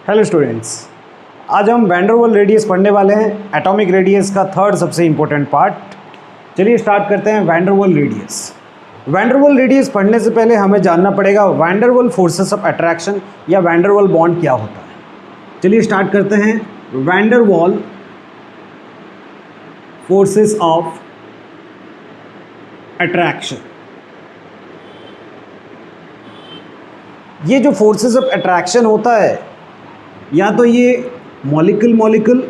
Hello students, आज हम van der Waals radius पढ़ने वाले हैं, एटॉमिक रेडियस का थर्ड सबसे इम्पोर्टेंट पार्ट। चलिए स्टार्ट करते हैं van der Waals radius. Van der Waals radius पढ़ने से पहले हमें जानना पड़ेगा van der Waals forces of attraction या वैन डर वाल्स बॉन्ड क्या होता है। चलिए स्टार्ट करते हैं। Van der Waals forces of attraction, ये जो फोर्सेस ऑफ अट्रैक्शन होता है, या तो ये मॉलिक्यूल मॉलिक्यूल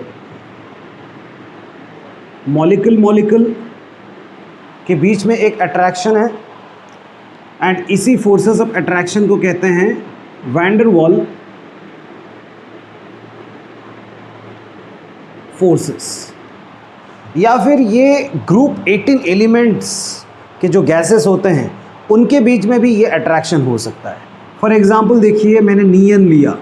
के बीच में एक अट्रैक्शन है, एंड इसी फोर्सेस ऑफ अट्रैक्शन को कहते हैं वैन डर वाल्स फोर्सेस। या फिर ये ग्रुप 18 एलिमेंट्स के जो गैसेस होते हैं उनके बीच में भी ये अट्रैक्शन हो सकता है। फॉर एग्जांपल देखिए, मैंने नियन लिया।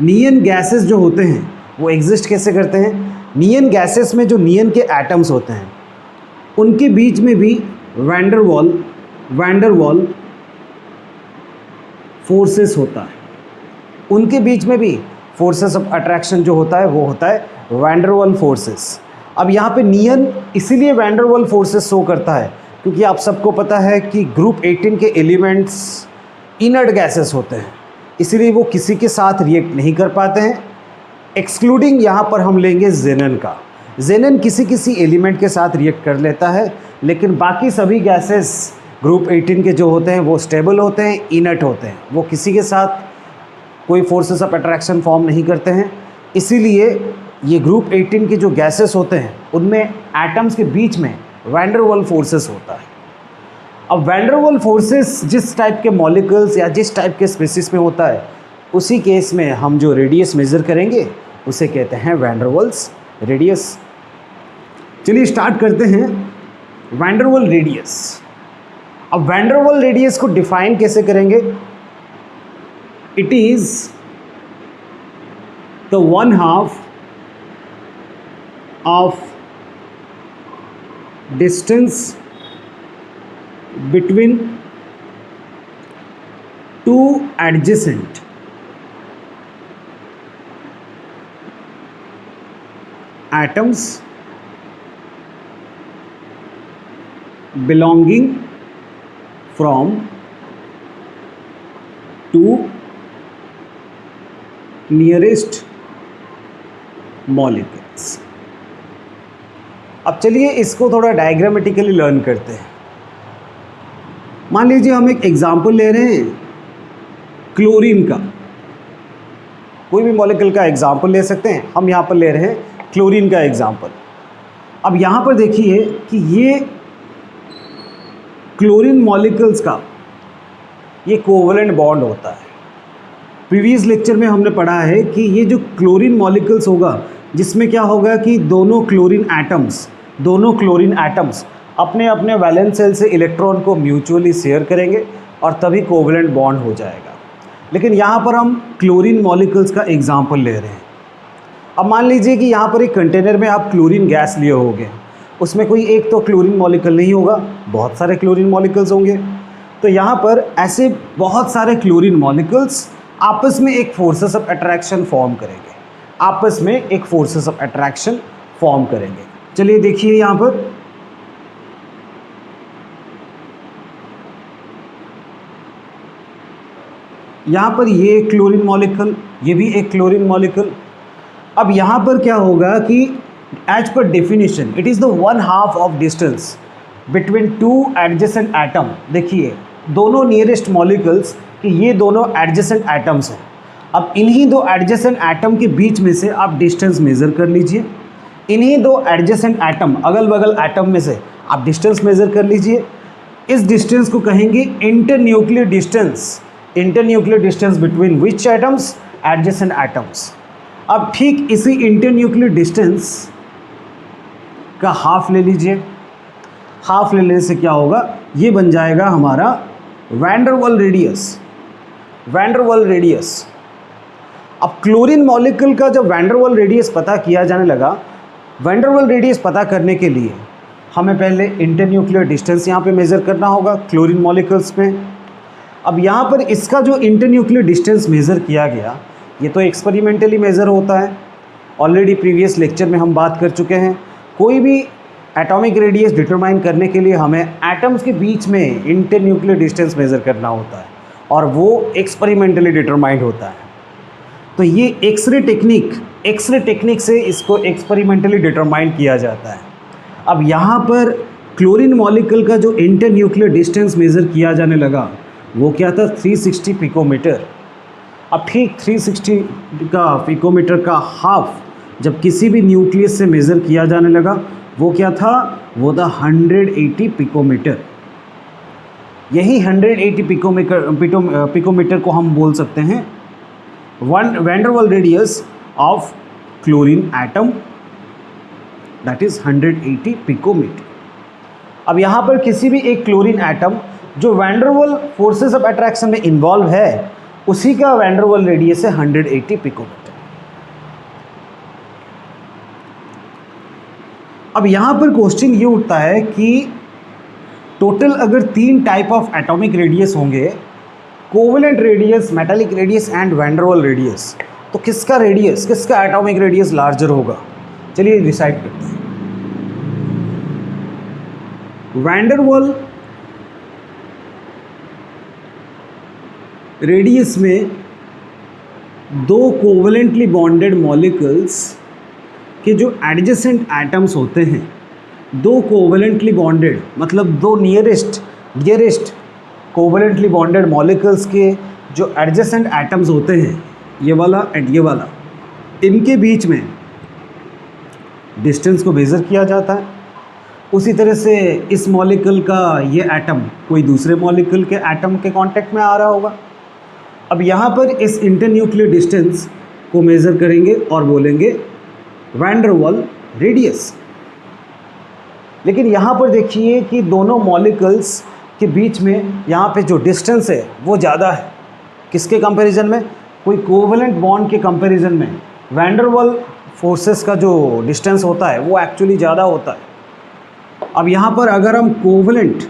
नियन गैसेस जो होते हैं वो एग्जिस्ट कैसे करते हैं? नियन गैसेस में जो नियन के एटम्स होते हैं उनके बीच में भी वैन डर वाल्स फोर्सेस होता है। उनके बीच में भी फोर्सेस ऑफ अट्रैक्शन जो होता है वो होता है वैन डर वाल्स फोर्सेस। अब यहाँ पे नियन इसीलिए van der Waals forces show करता है क्योंकि आप सबको पता है कि ग्रुप 18 के एलिमेंट्स इनर्ट गैसेस होते हैं, इसीलिए वो किसी के साथ रिएक्ट नहीं कर पाते हैं, एक्सक्लूडिंग यहाँ पर हम लेंगे ज़ेनन का। ज़ेनन किसी एलिमेंट के साथ रिएक्ट कर लेता है, लेकिन बाकी सभी गैसेस ग्रुप 18 के जो होते हैं वो स्टेबल होते हैं, इनर्ट होते हैं, वो किसी के साथ कोई फोर्सेस ऑफ अट्रैक्शन फॉर्म नहीं करते हैं। इसीलिए ये ग्रुप 18 के जो गैसेस होते हैं उनमें एटम्स के बीच में वैन डर वाल्स फोर्सेस होता है। अब वैन डर वाल्स फोर्सेस जिस टाइप के मॉलिक्यूल्स या जिस टाइप के स्पीसीज में होता है, उसी केस में हम जो रेडियस मेज़र करेंगे उसे कहते हैं वैन डर वाल्स रेडियस। चलिए स्टार्ट करते हैं वैन डर वाल्स रेडियस। अब वैन डर वाल्स रेडियस को डिफाइन कैसे करेंगे? It is the 1/2 of distance between two adjacent atoms belonging from two nearest molecules। अब चलिए इसको थोड़ा डायग्रामेटिकली लर्न करते हैं। मान लीजिए हम एक एग्जाम्पल ले रहे हैं क्लोरीन का, कोई भी मॉलिक्यूल का एग्जाम्पल ले सकते हैं। हम यहाँ पर ले रहे हैं क्लोरीन का एग्जाम्पल। अब यहाँ पर देखिए कि ये क्लोरीन मॉलिक्यूल्स का ये कोवलेंट बॉन्ड होता है। प्रीवियस लेक्चर में हमने पढ़ा है कि ये जो क्लोरीन मॉलिक्यूल्स होगा, जिसमें क्या होगा कि दोनों क्लोरीन एटम्स अपने अपने वैलेंस शेल से इलेक्ट्रॉन को म्यूचुअली शेयर करेंगे और तभी कोवलेंट बॉन्ड हो जाएगा। लेकिन यहाँ पर हम क्लोरीन मॉलिक्यूल्स का एग्जाम्पल ले रहे हैं। अब मान लीजिए कि यहाँ पर एक कंटेनर में आप क्लोरीन गैस लिए होंगे, उसमें कोई एक तो क्लोरीन मॉलिक्यूल नहीं होगा, बहुत सारे क्लोरीन मॉलिक्यूल्स होंगे। तो यहाँ पर ऐसे बहुत सारे क्लोरीन मॉलिक्यूल्स आपस में एक फोर्सेस ऑफ अट्रैक्शन फॉर्म करेंगे। चलिए देखिए यहाँ पर ये एक क्लोरीन मॉलिक्यूल, ये भी एक क्लोरीन मॉलिक्यूल। अब यहाँ पर क्या होगा कि as per definition it is the 1/2 of distance between two adjacent atom. देखिए दोनों नियरेस्ट मॉलिक्यूल्स कि ये दोनों एडजेसेंट एटम्स हैं। अब इन्हीं दो एडजेसेंट एटम के बीच में से आप डिस्टेंस मेज़र कर लीजिए। इन्हीं दो एडजेसेंट एटम, अगल बगल एटम में से आप डिस्टेंस मेज़र कर लीजिए। इस डिस्टेंस को कहेंगे internuclear distance between which atoms? Adjacent atoms. अब ठीक इसी इंटरन्यूक्लियर डिस्टेंस का हाफ ले लीजिए। हाफ ले लेने से क्या होगा, ये बन जाएगा हमारा वैन डर वाल्स रेडियस। अब क्लोरीन मॉलिक्यूल का जब वैन डर वाल्स रेडियस पता किया जाने लगा, वैन डर वाल्स रेडियस पता करने के लिए हमें पहले इंटरन्यूक्लियर डिस्टेंस यहाँ पे मेज़र करना होगा क्लोरीन मॉलिक्यूल्स में। अब यहाँ पर इसका जो इंटरन्यूक्लियर डिस्टेंस मेज़र किया गया, ये तो एक्सपेरिमेंटली मेज़र होता है, ऑलरेडी प्रीवियस लेक्चर में हम बात कर चुके हैं। कोई भी एटॉमिक रेडियस डिटरमाइन करने के लिए हमें एटम्स के बीच में इंटरन्यूक्लियर डिस्टेंस मेज़र करना होता है और वो एक्सपेरिमेंटली डिटरमाइंड होता है। तो ये एक्सरे टेक्निक से इसको एक्सपेरिमेंटली डिटरमाइन किया जाता है। अब यहाँ पर क्लोरीन मॉलिक्यूल का जो इंटरन्यूक्लियर डिस्टेंस मेज़र किया जाने लगा वो क्या था, 360 पिकोमीटर। अब ठीक 360 का पिकोमीटर का हाफ जब किसी भी न्यूक्लियस से मेज़र किया जाने लगा वो क्या था, वो था 180 पिकोमीटर। यही 180 पिकोमीटर को हम बोल सकते हैं van der Waal radius of chlorine atom, that is 180 picometer. अब यहाँ पर किसी भी एक क्लोरीन एटम जो वैन डर वाल फोर्सेस ऑफ अट्रैक्शन में इन्वॉल्व है उसी का वैन डर वाल रेडियस है 180 पिकोमीटर। अब यहाँ पर क्वेश्चन ये उठता है कि टोटल अगर 3 टाइप ऑफ एटॉमिक रेडियस होंगे, covalent radius, metallic radius and van der Waal radius, तो किसका एटॉमिक रेडियस लार्जर होगा? चलिए डिसाइड करते हैं। वैन डर वाल रेडियस में 2 कोवेलेंटली बॉन्डेड मॉलिक्यूल्स के जो एडजेसेंट एटम्स होते हैं, 2 कोवेलेंटली बॉन्डेड मतलब 2 नियरेस्ट कोवेलेंटली बॉन्डेड मॉलिक्यूल्स के जो एडजेसेंट एटम्स होते हैं, ये वाला एंड ये वाला, इनके बीच में डिस्टेंस को मेज़र किया जाता है। उसी तरह से इस मॉलिक्यूल का ये एटम कोई दूसरे मॉलिक्यूल के एटम के कांटेक्ट में आ रहा होगा। अब यहाँ पर इस इंटरन्यूक्लियर डिस्टेंस को मेज़र करेंगे और बोलेंगे वैन डर वाल रेडियस। लेकिन यहाँ पर देखिए कि दोनों मॉलिक्यूल्स के बीच में यहाँ पे जो डिस्टेंस है वो ज़्यादा है। किसके कंपैरिजन में? कोई कोवेलेंट बॉन्ड के कंपैरिजन में वैन डर वाल फोर्सेस का जो डिस्टेंस होता है वो एक्चुअली ज़्यादा होता है। अब यहाँ पर अगर हम कोवेलेंट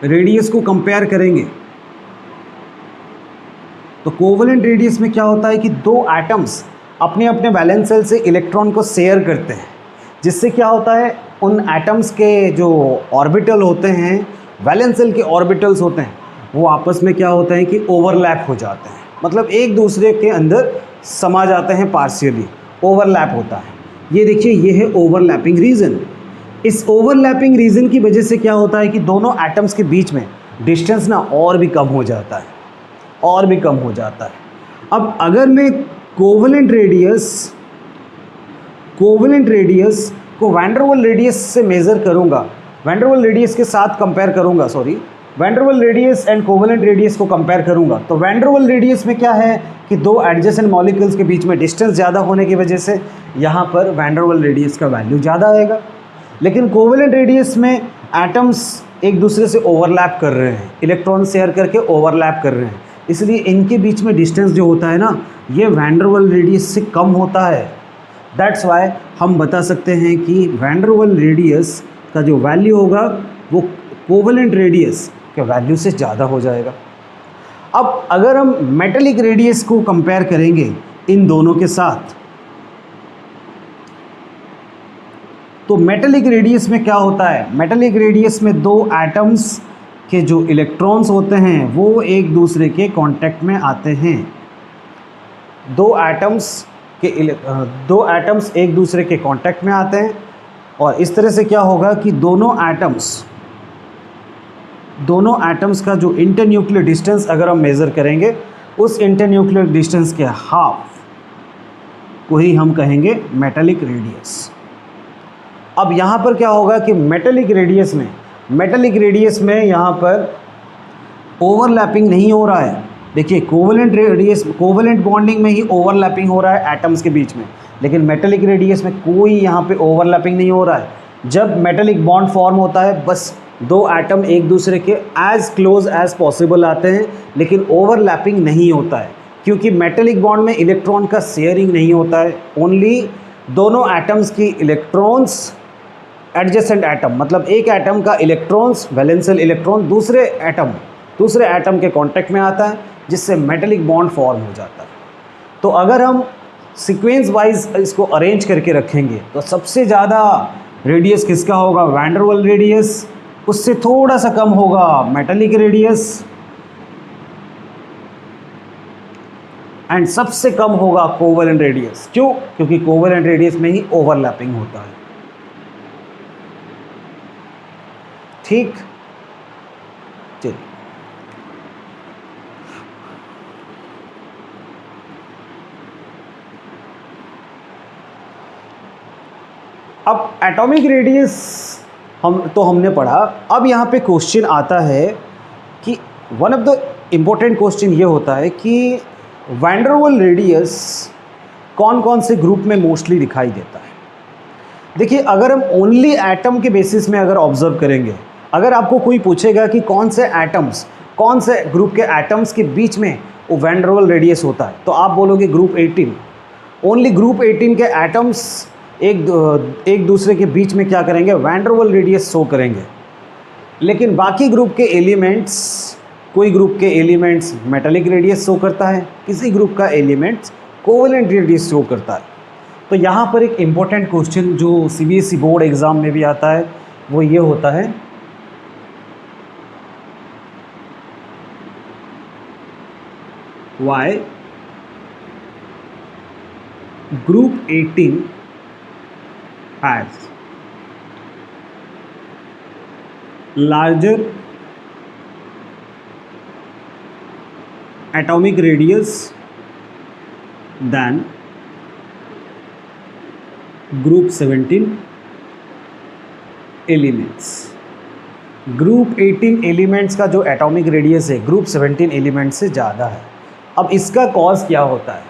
रेडियस को कंपेयर करेंगे तो कोवेलेंट रेडियस में क्या होता है कि 2 एटम्स अपने अपने वैलेंस शेल से इलेक्ट्रॉन को शेयर करते हैं, जिससे क्या होता है उन एटम्स के जो ऑर्बिटल होते हैं, वैलेंस शेल के ऑर्बिटल्स होते हैं, वो आपस में क्या होता है कि ओवरलैप हो जाते हैं, मतलब एक दूसरे के अंदर समा जाते हैं, पार्शियली ओवरलैप होता है। ये देखिए ये है ओवरलैपिंग रीजन। इस ओवरलैपिंग रीजन की वजह से क्या होता है कि दोनों एटम्स के बीच में डिस्टेंस ना और भी कम हो जाता है। अब अगर मैं कोवेलेंट रेडियस को वैन डर वाल रेडियस से मेज़र करूंगा, वैन डर वाल रेडियस के साथ कंपेयर करूंगा, van der Waal radius and covalent radius को कंपेयर करूंगा, तो वैन डर वाल रेडियस में क्या है कि 2 एडजेसेंट मॉलिक्यूल्स के बीच में डिस्टेंस ज़्यादा होने की वजह से यहाँ पर वैन डर वाल रेडियस का वैल्यू ज़्यादा आएगा। लेकिन कोवेलेंट रेडियस में एटम्स एक दूसरे से ओवरलैप कर रहे हैं, इलेक्ट्रॉन शेयर करके ओवरलैप कर रहे हैं, इसलिए इनके बीच में डिस्टेंस जो होता है ना, ये वैन डर वाल रेडियस से कम होता है। दैट्स वाई हम बता सकते हैं कि वैन डर वाल रेडियस का जो वैल्यू होगा वो कोवेलेंट रेडियस के वैल्यू से ज़्यादा हो जाएगा। अब अगर हम मेटालिक रेडियस को कंपेयर करेंगे इन दोनों के साथ, तो मेटालिक रेडियस में क्या होता है, मेटालिक रेडियस में 2 एटम्स के जो इलेक्ट्रॉन्स होते हैं वो एक दूसरे के कांटेक्ट में आते हैं। 2 एटम्स एक दूसरे के कांटेक्ट में आते हैं और इस तरह से क्या होगा कि दोनों एटम्स का जो इंटरन्यूक्लियर डिस्टेंस अगर हम मेज़र करेंगे, उस इंटरन्यूक्लियर डिस्टेंस के हाफ को ही हम कहेंगे मेटालिक रेडियस। अब यहाँ पर क्या होगा कि मेटालिक रेडियस में यहाँ पर ओवरलैपिंग नहीं हो रहा है। देखिए कोवेलेंट बॉन्डिंग में ही ओवरलैपिंग हो रहा है एटम्स के बीच में, लेकिन मेटालिक रेडियस में कोई यहाँ पे ओवरलैपिंग नहीं हो रहा है। जब मेटालिक बॉन्ड फॉर्म होता है बस 2 एटम एक दूसरे के एज क्लोज एज पॉसिबल आते हैं, लेकिन ओवरलैपिंग नहीं होता है, क्योंकि मेटालिक बॉन्ड में इलेक्ट्रॉन का शेयरिंग नहीं होता है। ओनली दोनों एटम्स की इलेक्ट्रॉन्स एडजेसेंट एटम, मतलब एक एटम का इलेक्ट्रॉन्स वैलेंस शेल इलेक्ट्रॉन दूसरे एटम दूसरे एटम के कांटेक्ट में आता है, जिससे मेटेलिक बॉन्ड फॉर्म हो जाता है। तो अगर हम सीक्वेंस वाइज इसको अरेंज करके रखेंगे तो सबसे ज़्यादा रेडियस किसका होगा? Van der Waal radius. उससे थोड़ा सा कम होगा मेटेलिक रेडियस, एंड सबसे कम होगा कोवेलेंट रेडियस। क्यों? क्योंकि कोवेलेंट रेडियस में ही ओवरलैपिंग होता है। ठीक, चलिए अब एटॉमिक रेडियस हमने पढ़ा। अब यहाँ पे क्वेश्चन आता है कि one of the important question ये होता है कि वैन डर वाल रेडियस कौन कौन से ग्रुप में मोस्टली दिखाई देता है। देखिए, अगर हम ओनली एटम के बेसिस में अगर ऑब्जर्व करेंगे, अगर आपको कोई पूछेगा कि कौन से एटम्स, कौन से ग्रुप के एटम्स के बीच में वो वैन डर वाल रेडियस होता है, तो आप बोलोगे ग्रुप 18। ओनली ग्रुप 18 के एटम्स एक दूसरे के बीच में क्या करेंगे? Van der Waal radius show करेंगे। लेकिन बाकी ग्रुप के एलिमेंट्स, कोई ग्रुप के एलिमेंट्स मेटेलिक रेडियस शो करता है, किसी ग्रुप का एलिमेंट्स कोवेलेंट रेडियस शो करता है। तो यहाँ पर एक इम्पोर्टेंट क्वेश्चन जो CBSE बोर्ड एग्ज़ाम में भी आता है वो ये होता है, why group 18 has larger atomic radius than group 17 elements. Group 18 elements का जो एटॉमिक रेडियस है ग्रुप 17 एलिमेंट्स से ज़्यादा है। अब इसका कॉज क्या होता है?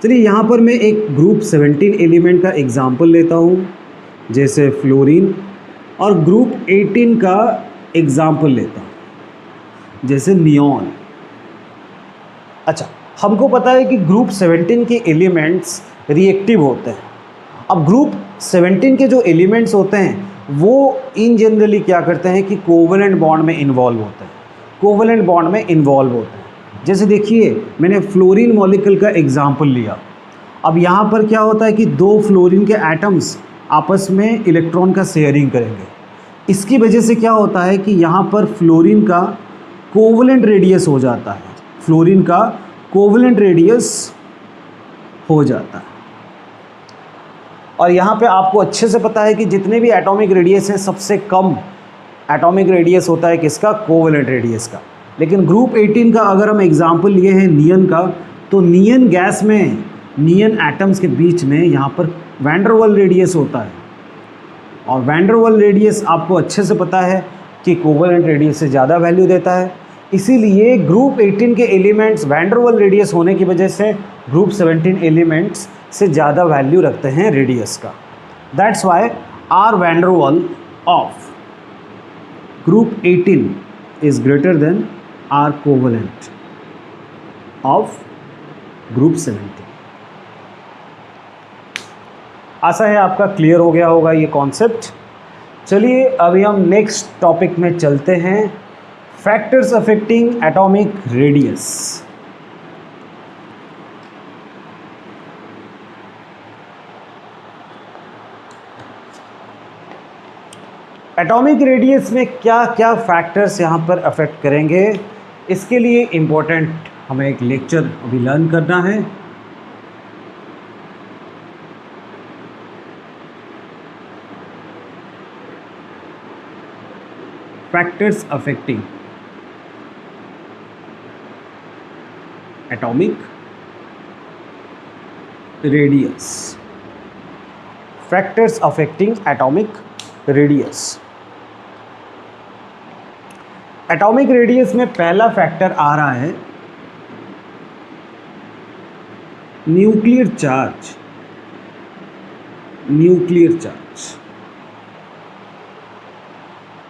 चलिए यहाँ पर मैं एक ग्रुप 17 एलिमेंट का एग्जांपल लेता हूँ, जैसे फ्लोरीन, और ग्रुप 18 का एग्जांपल लेता हूँ, जैसे नियॉन। अच्छा, हमको पता है कि ग्रुप 17 के एलिमेंट्स रिएक्टिव होते हैं। अब ग्रुप 17 के जो एलिमेंट्स होते हैं वो इन जनरली क्या करते हैं कि कोवेलेंट बॉन्ड में इन्वॉल्व होते हैं, कोवेलेंट बॉन्ड में इन्वॉल्व होते हैं। जैसे देखिए, मैंने फ्लोरीन मॉलिक्यूल का एग्जांपल लिया। अब यहाँ पर क्या होता है कि दो फ्लोरीन के एटम्स आपस में इलेक्ट्रॉन का शेयरिंग करेंगे। इसकी वजह से क्या होता है कि यहाँ पर फ्लोरीन का कोवेलेंट रेडियस हो जाता है, फ्लोरीन का कोवेलेंट रेडियस हो जाता है। और यहाँ पे आपको अच्छे से पता है कि जितने भी एटॉमिक रेडियस हैं सबसे कम एटॉमिक रेडियस होता है किसका? कोवेलेंट रेडियस का। लेकिन ग्रुप 18 का अगर हम एग्जांपल लिए हैं नियन का, तो नियन गैस में, नियन एटम्स के बीच में यहाँ पर वैन डर वाल रेडियस होता है, और वैन डर वाल रेडियस आपको अच्छे से पता है कि कोवेलेंट रेडियस से ज़्यादा वैल्यू देता है। इसीलिए ग्रुप 18 के elements van der Waal radius होने की वजह से ग्रुप 17 एलिमेंट्स से ज़्यादा वैल्यू रखते हैं रेडियस का। That's why are van der Waal of group 18 is greater than R covalent of group 17। आशा है आपका क्लियर हो गया होगा ये कॉन्सेप्ट। चलिए अभी हम नेक्स्ट टॉपिक में चलते हैं, factors affecting atomic radius. Atomic radius में क्या क्या फैक्टर्स यहाँ पर अफेक्ट करेंगे, इसके लिए इम्पोर्टेंट हमें एक लेक्चर अभी लर्न करना है। Factors affecting atomic radius, factors affecting atomic radius. Atomic radius में पहला फैक्टर आ रहा है न्यूक्लियर चार्ज। न्यूक्लियर चार्ज,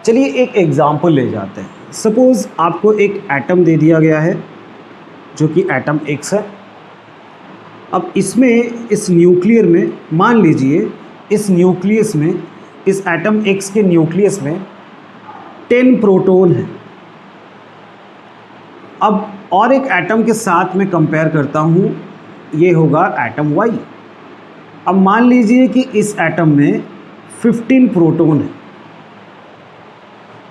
चलिए एक एग्जाम्पल ले जाते हैं। सपोज़ आपको एक एटम दे दिया गया है जो कि एटम X है। अब इसमें, इस न्यूक्लियर में, मान लीजिए इस न्यूक्लियस में, इस एटम X के न्यूक्लियस में 10 प्रोटॉन है। अब और एक एटम के साथ मैं कंपेयर करता हूँ, ये होगा एटम Y। अब मान लीजिए कि इस एटम में 15 प्रोटॉन है,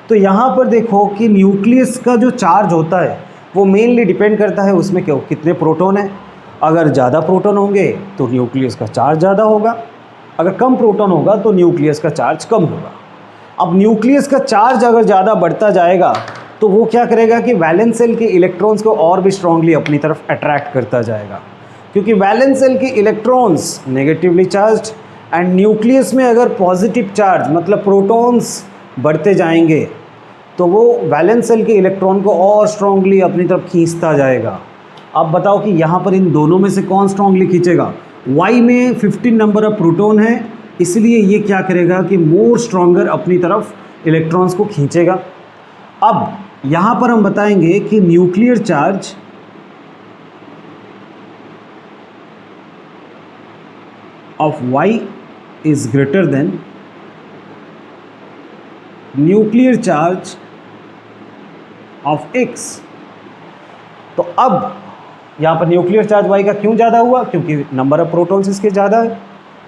तो यहाँ पर देखो कि न्यूक्लियस का जो चार्ज होता है वो मेनली डिपेंड करता है उसमें क्यों कितने प्रोटॉन हैं। अगर ज़्यादा प्रोटॉन होंगे तो न्यूक्लियस का चार्ज ज़्यादा होगा, अगर कम प्रोटॉन होगा तो न्यूक्लियस का चार्ज कम होगा। अब न्यूक्लियस का चार्ज अगर ज़्यादा बढ़ता जाएगा तो वो क्या करेगा कि वैलेंस सेल के इलेक्ट्रॉन्स को और भी स्ट्रांगली अपनी तरफ अट्रैक्ट करता जाएगा, क्योंकि वैलेंस सेल के electrons negatively charged and nucleus में अगर पॉजिटिव चार्ज मतलब प्रोटॉन्स बढ़ते जाएंगे तो वो वैलेंस सेल के इलेक्ट्रॉन को और स्ट्रांगली अपनी तरफ खींचता जाएगा। अब बताओ कि यहाँ पर इन दोनों में से कौन स्ट्रांगली खींचेगा? Y में 15 नंबर ऑफ प्रोटॉन है, इसलिए ये क्या करेगा कि मोर स्ट्रॉन्गर अपनी तरफ इलेक्ट्रॉन्स को खींचेगा। अब यहाँ पर हम बताएंगे कि nuclear charge of Y is greater than nuclear charge of X। तो अब यहाँ पर न्यूक्लियर चार्ज Y का क्यों ज़्यादा हुआ? क्योंकि नंबर ऑफ प्रोटॉन्स इसके ज़्यादा है।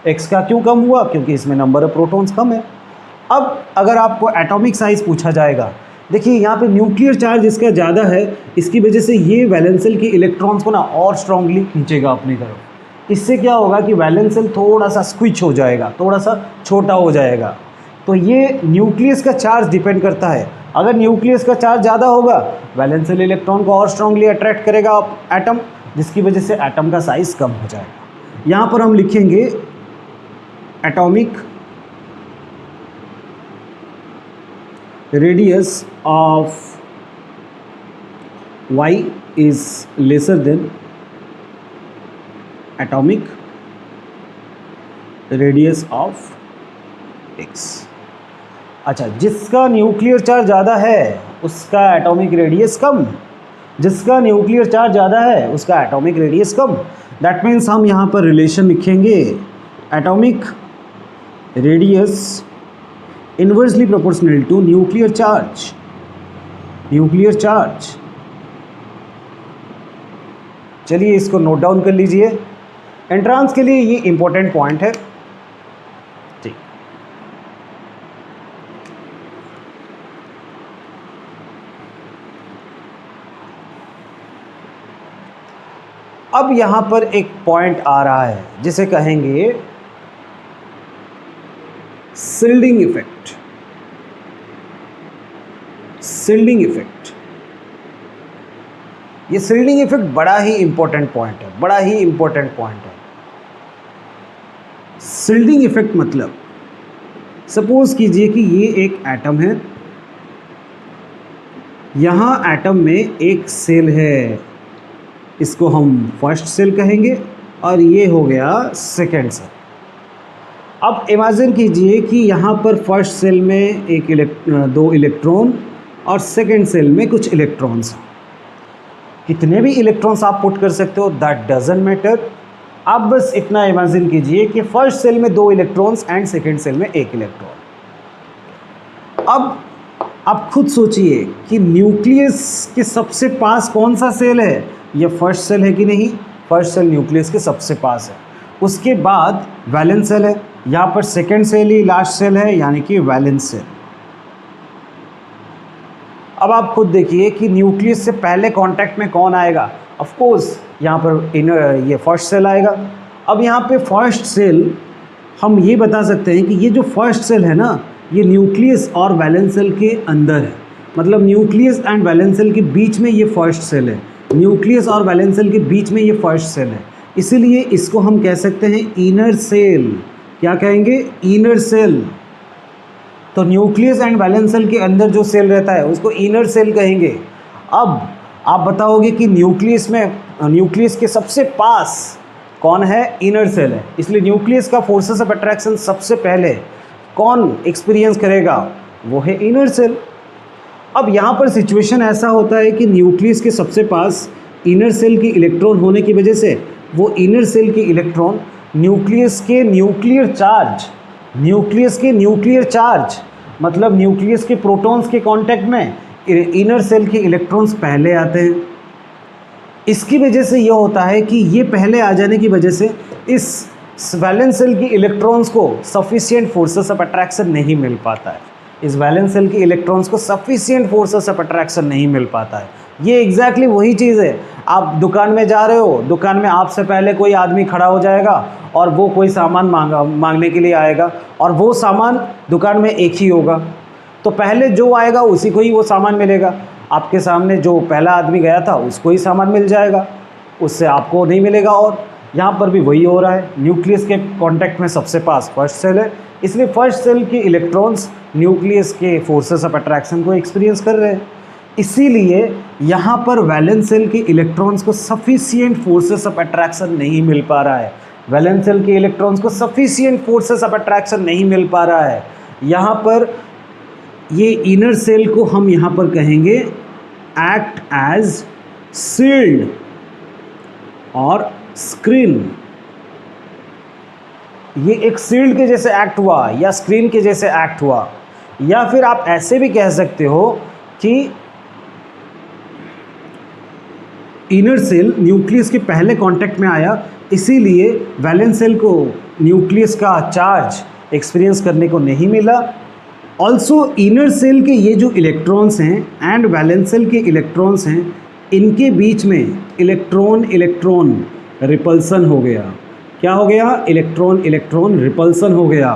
X का क्यों कम हुआ? क्योंकि इसमें नंबर ऑफ प्रोटॉन्स कम है। अब अगर आपको एटॉमिक साइज़ पूछा जाएगा, देखिए यहाँ पे न्यूक्लियर चार्ज इसका ज़्यादा है, इसकी वजह से ये वैलेंस सेल के इलेक्ट्रॉन्स को ना और स्ट्रांगली खींचेगा अपनी तरफ। इससे क्या होगा कि वैलेंस सेल थोड़ा सा स्क्विच हो जाएगा, थोड़ा सा छोटा हो जाएगा। तो ये न्यूक्लियस का चार्ज डिपेंड करता है। अगर न्यूक्लियस का चार्ज ज़्यादा होगा वैलेंस सेल इलेक्ट्रॉन को और स्ट्रांगली अट्रैक्ट करेगा एटम, जिसकी वजह से एटम का साइज़ कम हो जाएगा। यहाँ पर हम लिखेंगे atomic radius of Y is lesser than atomic radius of X। अच्छा, जिसका न्यूक्लियर चार्ज ज़्यादा है उसका एटॉमिक रेडियस कम, जिसका न्यूक्लियर चार्ज ज़्यादा है उसका एटॉमिक रेडियस कम। दैट मीन्स हम यहाँ पर रिलेशन लिखेंगे atomic radius inversely proportional to nuclear charge. Nuclear charge, चलिए इसको नोट डाउन कर लीजिए, एंट्रांस के लिए ये इंपॉर्टेंट पॉइंट है। ठीक, अब यहां पर एक पॉइंट आ रहा है जिसे कहेंगे शिल्डिंग इफेक्ट। शिल्डिंग इफेक्ट, ये शिल्डिंग इफेक्ट बड़ा ही इंपॉर्टेंट पॉइंट है, बड़ा ही इंपॉर्टेंट पॉइंट है। शिल्डिंग इफेक्ट मतलब सपोज कीजिए कि ये एक एटम है, यहाँ एटम में एक सेल है, इसको हम फर्स्ट सेल कहेंगे और ये हो गया सेकेंड सेल। अब इमेजिन कीजिए कि यहाँ पर फर्स्ट सेल में दो इलेक्ट्रॉन और सेकेंड सेल में कुछ इलेक्ट्रॉन्स। कितने भी इलेक्ट्रॉन्स आप पुट कर सकते हो, दैट डजंट मैटर। आप बस इतना इमेजिन कीजिए कि फर्स्ट सेल में 2 इलेक्ट्रॉन्स एंड सेकेंड सेल में 1 इलेक्ट्रॉन। अब आप खुद सोचिए कि न्यूक्लियस के सबसे पास कौन सा सेल है? ये फर्स्ट सेल है कि नहीं? फर्स्ट सेल न्यूक्लियस के सबसे पास है। उसके बाद वैलेंस सेल है, यहाँ पर सेकेंड सेल ही लास्ट सेल है, यानी कि वैलेंस सेल। अब आप खुद देखिए कि न्यूक्लियस से पहले कांटेक्ट में कौन आएगा? ऑफ कोर्स यहाँ पर ये फर्स्ट सेल आएगा। अब यहाँ पे फर्स्ट सेल, हम ये बता सकते हैं कि ये जो फर्स्ट सेल है ना, ये न्यूक्लियस और वैलेंस सेल के अंदर है, मतलब न्यूक्लियस एंड वैलेंस सेल के बीच में ये फर्स्ट सेल है। न्यूक्लियस और वैलेंस सेल के बीच में ये फर्स्ट सेल है, इसीलिए इसको हम कह सकते हैं इनर सेल। क्या कहेंगे? Inner shell. तो न्यूक्लियस एंड वैलेंस सेल के अंदर जो सेल रहता है उसको इनर सेल कहेंगे। अब आप बताओगे कि न्यूक्लियस के सबसे पास कौन है? इनर सेल है, इसलिए न्यूक्लियस का फोर्सेस ऑफ अट्रैक्शन सबसे पहले कौन एक्सपीरियंस करेगा? वो है इनर सेल। अब यहाँ पर सिचुएशन ऐसा होता है कि न्यूक्लियस के सबसे पास इनर सेल के इलेक्ट्रॉन होने की वजह से वो इनर सेल के इलेक्ट्रॉन न्यूक्लियस के न्यूक्लियर चार्ज मतलब न्यूक्लियस के प्रोटॉन्स के कांटेक्ट में इनर सेल के इलेक्ट्रॉन्स पहले आते हैं। इसकी वजह से ये होता है कि ये पहले आ जाने की वजह से इस वैलेंस सेल की इलेक्ट्रॉन्स को सफिशिएंट फोर्सेस ऑफ अट्रैक्शन नहीं मिल पाता है। इस वैलेंस सेल की इलेक्ट्रॉन्स को सफिशिएंट फोर्सेस ऑफ अट्रैक्शन नहीं मिल पाता है। ये एग्जैक्टली वही चीज़ है, आप दुकान में जा रहे हो, दुकान में आपसे पहले कोई आदमी खड़ा हो जाएगा और वो कोई सामान मांगने के लिए आएगा, और वो सामान दुकान में एक ही होगा, तो पहले जो आएगा उसी को ही वो सामान मिलेगा। आपके सामने जो पहला आदमी गया था उसको ही सामान मिल जाएगा, उससे आपको नहीं मिलेगा। और यहाँ पर भी वही हो रहा है, न्यूक्लियस के कांटेक्ट में सबसे पास फर्स्ट सेल है, इसलिए फर्स्ट सेल के इलेक्ट्रॉन्स न्यूक्लियस के फोर्सेस ऑफ अट्रैक्शन को एक्सपीरियंस कर रहे हैं। इसीलिए यहाँ पर वैलेंस सेल के इलेक्ट्रॉन्स को सफिशिएंट फोर्सेस ऑफ अट्रैक्शन नहीं मिल पा रहा है। वैलेंस सेल के इलेक्ट्रॉन्स को सफिशिएंट फोर्सेस ऑफ अट्रैक्शन नहीं मिल पा रहा है। यहाँ पर ये इनर सेल को हम यहाँ पर कहेंगे एक्ट एज शील्ड और स्क्रीन। ये एक शील्ड के जैसे एक्ट हुआ या स्क्रीन के जैसे एक्ट हुआ, या फिर आप ऐसे भी कह सकते हो कि इनर सेल न्यूक्लियस के पहले कांटेक्ट में आया, इसीलिए वैलेंस सेल को न्यूक्लियस का चार्ज एक्सपीरियंस करने को नहीं मिला। ऑल्सो इनर सेल के ये जो इलेक्ट्रॉन्स हैं एंड वैलेंस सेल के इलेक्ट्रॉन्स हैं, इनके बीच में इलेक्ट्रॉन इलेक्ट्रॉन रिपल्सन हो गया। क्या हो गया? इलेक्ट्रॉन इलेक्ट्रॉन रिपल्सन हो गया।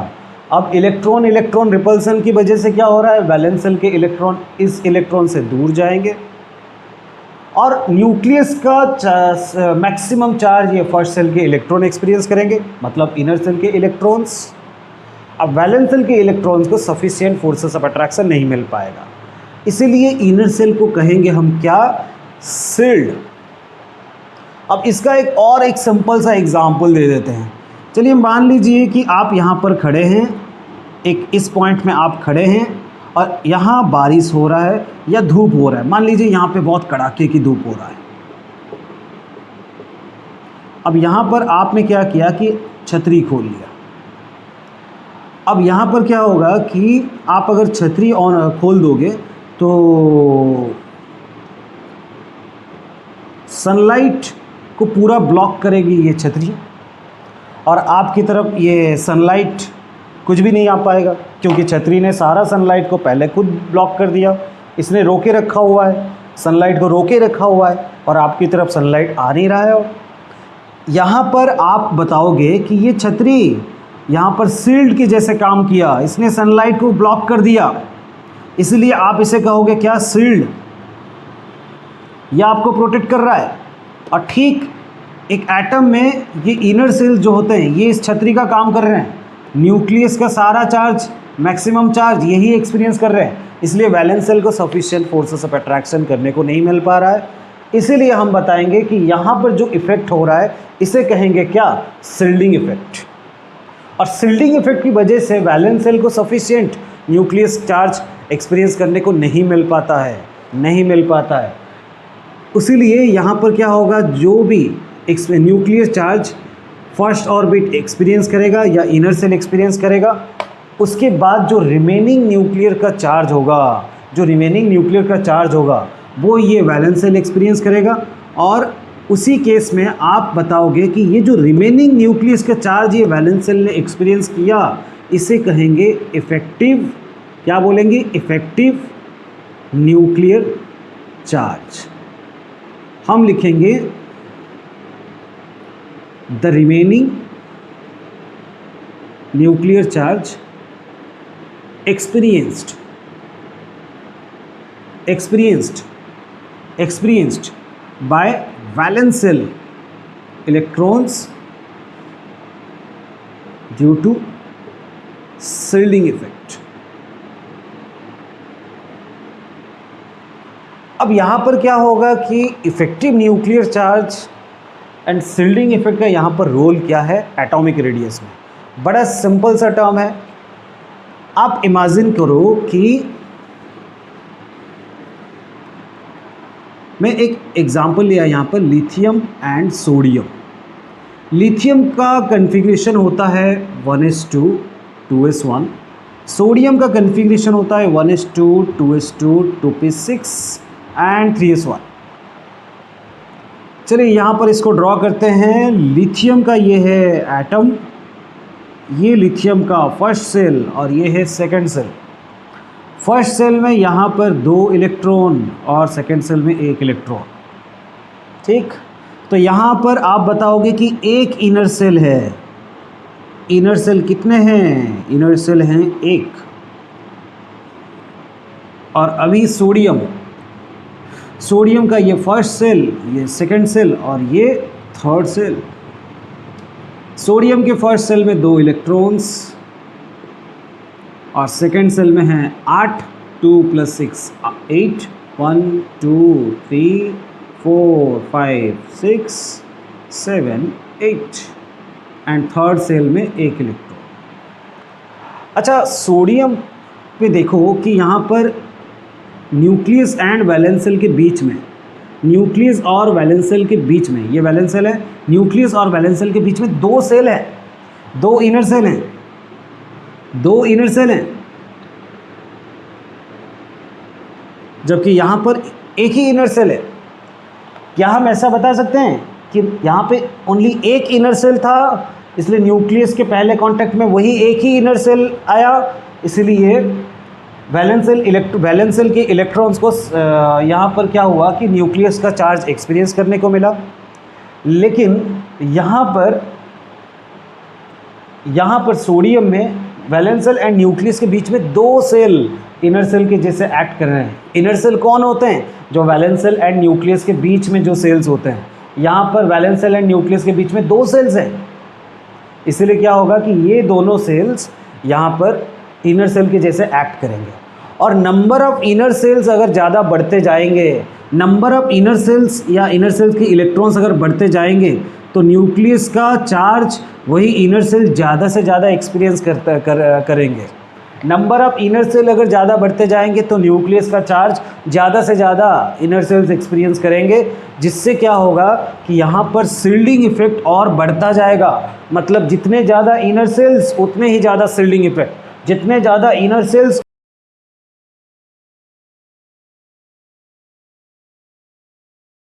अब इलेक्ट्रॉन इलेक्ट्रॉन रिपल्सन की वजह से क्या हो रहा है? वैलेंस सेल के इलेक्ट्रॉन इस इलेक्ट्रॉन से दूर जाएंगे और न्यूक्लियस का मैक्सिमम चार्ज ये फर्स्ट सेल के इलेक्ट्रॉन एक्सपीरियंस करेंगे, मतलब इनर सेल के इलेक्ट्रॉन्स। अब वैलेंस सेल के इलेक्ट्रॉन्स को सफिशिएंट फोर्सेस ऑफ अट्रैक्शन नहीं मिल पाएगा, इसीलिए इनर सेल को कहेंगे हम क्या? शील्ड। अब इसका एक सिंपल सा एग्जांपल दे देते हैं। चलिए मान लीजिए कि आप यहाँ पर खड़े हैं, एक इस पॉइंट में आप खड़े हैं और यहाँ बारिश हो रहा है या धूप हो रहा है। मान लीजिए यहाँ पे बहुत कड़ाके की धूप हो रहा है। अब यहाँ पर आपने क्या किया कि छतरी खोल लिया। अब यहाँ पर क्या होगा कि आप अगर छतरी खोल दोगे तो सनलाइट को पूरा ब्लॉक करेगी ये छतरी, और आपकी तरफ ये सनलाइट कुछ भी नहीं आ पाएगा, क्योंकि छतरी ने सारा सनलाइट को पहले खुद ब्लॉक कर दिया। इसने रोके रखा हुआ है, सनलाइट को रोके रखा हुआ है, और आपकी तरफ सनलाइट आ नहीं रहा है। यहाँ पर आप बताओगे कि ये छतरी यहाँ पर शील्ड के जैसे काम किया, इसने सनलाइट को ब्लॉक कर दिया, इसलिए आप इसे कहोगे क्या? शील्ड। यह आपको प्रोटेक्ट कर रहा है। और ठीक एक एटम में ये इनर सेल जो होते हैं ये इस छतरी का काम कर रहे हैं। न्यूक्लियस का सारा चार्ज, मैक्सिमम चार्ज यही एक्सपीरियंस कर रहे हैं, इसलिए वैलेंस सेल को सफिशिएंट फोर्सेस ऑफ अट्रैक्शन करने को नहीं मिल पा रहा है। इसीलिए हम बताएंगे कि यहाँ पर जो इफेक्ट हो रहा है इसे कहेंगे क्या? Shielding effect. और शील्डिंग इफेक्ट की वजह से वैलेंस सेल को सफिशिएंट न्यूक्लियस चार्ज एक्सपीरियंस करने को नहीं मिल पाता है। इसीलिए यहाँ पर क्या होगा? जो भी nucleus charge first orbit experience करेगा या इनर सेल एक्सपीरियंस करेगा, उसके बाद जो रिमेनिंग न्यूक्लियर का चार्ज होगा वो ये वैलेंस सेल एक्सपीरियंस करेगा। और उसी केस में आप बताओगे कि ये जो रिमेनिंग न्यूक्लियस का चार्ज ये वैलेंस सेल ने एक्सपीरियंस किया, इसे कहेंगे इफेक्टिव, क्या बोलेंगे? Effective nuclear charge. हम लिखेंगे the remaining nuclear charge experienced by valence cell electrons due to shielding effect। अब यहाँ पर क्या होगा कि effective nuclear charge and shielding effect का यहाँ पर रोल क्या है एटॉमिक रेडियस में? बड़ा सिंपल सा टर्म है। आप इमेजिन करो कि मैं एक एग्जांपल लिया यहाँ पर, लिथियम एंड सोडियम। लिथियम का कन्फिग्रेशन होता है 1s2 2s1, सोडियम का कन्फिग्रेशन होता है 1s2 2s2 2p6 and 3s1। चलिए यहाँ पर इसको ड्रॉ करते हैं। लिथियम का ये है एटम, ये लिथियम का फर्स्ट सेल और ये है सेकंड सेल। फर्स्ट सेल में यहाँ पर 2 इलेक्ट्रॉन और सेकंड सेल में 1 इलेक्ट्रॉन। ठीक, तो यहाँ पर आप बताओगे कि एक इनर सेल है। इनर सेल कितने हैं? इनर सेल हैं 1। और अभी सोडियम, सोडियम का ये फर्स्ट सेल, ये सेकंड सेल और ये थर्ड सेल। सोडियम के फर्स्ट सेल में 2 इलेक्ट्रॉन्स और सेकंड सेल में हैं 8, 2 + 6 8, 1 2 3 4 5 6 7 8 एंड थर्ड सेल में 1 इलेक्ट्रॉन। अच्छा, सोडियम पे देखो कि यहाँ पर न्यूक्लियस एंड वैलेंस सेल के बीच में, न्यूक्लियस और वैलेंस सेल के बीच में, ये वैलेंस सेल है, न्यूक्लियस और वैलेंस सेल के बीच में 2 सेल है, 2 इनर सेल हैं, 2 इनर सेल हैं। जबकि यहाँ पर एक ही इनर सेल है। क्या हम ऐसा बता सकते हैं कि यहाँ पे ओनली एक इनर सेल था, इसलिए न्यूक्लियस के पहले कांटेक्ट में वही एक ही इनर सेल आया, इसलिए वैलेंस सेल के इलेक्ट्रॉन्स को यहाँ पर क्या हुआ कि न्यूक्लियस का चार्ज एक्सपीरियंस करने को मिला। लेकिन यहाँ पर सोडियम में वैलेंस सेल एंड न्यूक्लियस के बीच में 2 सेल इनर सेल के जैसे एक्ट कर रहे हैं। इनर सेल कौन होते हैं? जो वैलेंस सेल एंड न्यूक्लियस के बीच में जो सेल्स होते हैं। यहाँ पर वैलेंस सेल एंड न्यूक्लियस के बीच में 2 सेल्स हैं, इसलिए क्या होगा कि ये दोनों सेल्स यहाँ पर इनर सेल के जैसे एक्ट करेंगे। और नंबर ऑफ इनर सेल्स अगर ज़्यादा बढ़ते जाएंगे, नंबर ऑफ इनर सेल्स या इनर सेल्स के इलेक्ट्रॉन्स अगर बढ़ते जाएंगे, तो न्यूक्लियस का चार्ज वही इनर सेल ज़्यादा से ज़्यादा एक्सपीरियंस करेंगे। नंबर ऑफ इनर सेल अगर ज़्यादा बढ़ते जाएंगे तो न्यूक्लियस का चार्ज ज़्यादा से ज़्यादा इनर सेल्स एक्सपीरियंस करेंगे, जिससे क्या होगा कि यहाँ पर शील्डिंग इफेक्ट और बढ़ता जाएगा। मतलब जितने ज़्यादा इनर सेल्स उतने ही ज़्यादा शील्डिंग इफेक्ट, जितने ज़्यादा इनर सेल्स